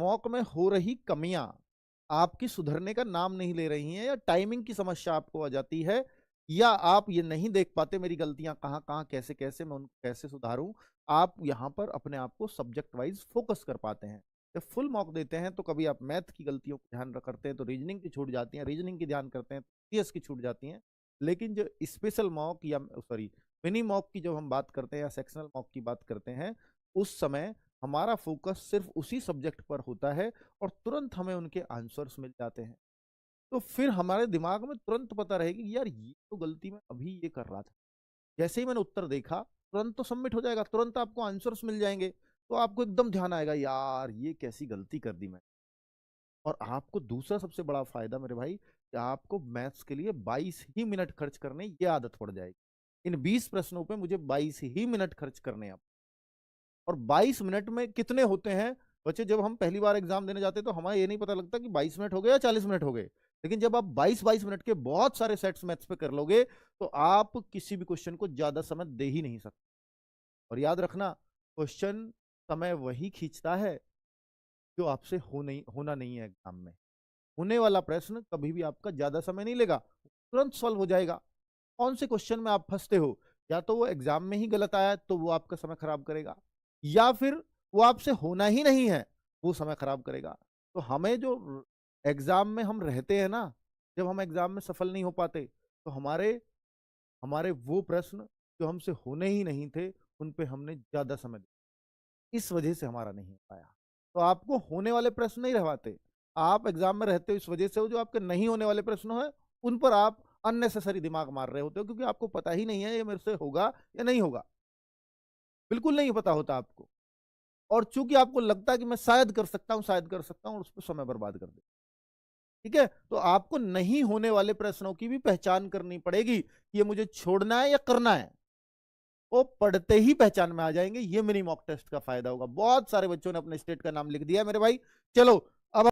Mock में हो रही कमियां आपकी सुधरने का नाम नहीं ले रही हैं, या टाइमिंग की समस्या आपको आ जाती है, या आप ये नहीं देख पाते मेरी गलतियां कहाँ कहाँ कैसे कैसे मैं उनको कैसे सुधारूं, आप यहाँ पर अपने आप को सब्जेक्ट वाइज फोकस कर पाते हैं। जब फुल मॉक देते हैं तो कभी आप मैथ की गलतियों को ध्यान करते हैं तो रीजनिंग की छूट जाती है, रीजनिंग की ध्यान करते हैं तो सीएस की छूट जाती हैं। लेकिन जो स्पेशल मॉक या सॉरी मिनी मॉक की जब हम बात करते हैं या सेक्शनल मॉक की बात करते हैं, उस समय हमारा फोकस सिर्फ उसी सब्जेक्ट पर होता है और तुरंत हमें उनके आंसर्स मिल जाते हैं। तो फिर हमारे दिमाग में तुरंत पता रहेगी कि यार ये तो गलती मैं अभी ये कर रहा था, जैसे ही मैंने उत्तर देखा तुरंत तो सबमिट हो जाएगा, तुरंत आपको आंसर्स मिल जाएंगे, तो आपको एकदम ध्यान आएगा यार ये कैसी गलती कर दी मैं। और आपको दूसरा सबसे बड़ा फायदा मेरे भाई, कि आपको मैथ्स के लिए 22 ही मिनट खर्च करने ये आदत पड़ जाएगी। इन 20 प्रश्नों पे मुझे 22 ही मिनट खर्च करने हैं। और 22 मिनट में कितने होते हैं बच्चे, जब हम पहली बार एग्जाम देने जाते हैं तो हमें ये नहीं पता लगता कि 22 मिनट हो गए या 40 मिनट हो गए। लेकिन जब आप 22-22 मिनट के बहुत सारे सेट्स मैथ्स पे कर लोगे तो आप किसी भी क्वेश्चन को ज्यादा समय दे ही नहीं सकते। और याद रखना, क्वेश्चन समय वही खींचता है जो आपसे होना नहीं है एग्जाम में। होने वाला प्रश्न कभी भी आपका ज्यादा समय नहीं लेगा, तुरंत सॉल्व हो जाएगा। कौन से क्वेश्चन में आप फंसते हो, या तो वो एग्जाम में ही गलत आया तो वो आपका समय खराब करेगा, या फिर वो आपसे होना ही नहीं है वो समय खराब करेगा। तो हमें जो एग्जाम में हम रहते हैं ना, जब हम एग्जाम में सफल नहीं हो पाते तो हमारे हमारे वो प्रश्न जो हमसे होने ही नहीं थे उन पे हमने ज्यादा समय दिया, इस वजह से हमारा नहीं हो पाया। तो आपको होने वाले प्रश्न नहीं रहवाते, आप एग्जाम में रहते हो इस वजह से, हो जो आपके नहीं होने वाले प्रश्न है उन पर आप अननेसेसरी दिमाग मार रहे होते हो, क्योंकि आपको पता ही नहीं है ये मेरे से होगा या नहीं होगा, बिल्कुल नहीं पता होता आपको। और चूंकि आपको लगता है कि मैं शायद कर सकता हूं, शायद कर सकता हूं, और उस पर समय बर्बाद कर दे। ठीक है, तो आपको नहीं होने वाले प्रश्नों की भी पहचान करनी पड़ेगी कि ये मुझे छोड़ना है या करना है। वो पढ़ते ही पहचान में आ जाएंगे। ये मिनी मॉक टेस्ट का फायदा होगा। बहुत सारे बच्चों ने अपने स्टेट का नाम लिख दिया है मेरे भाई। चलो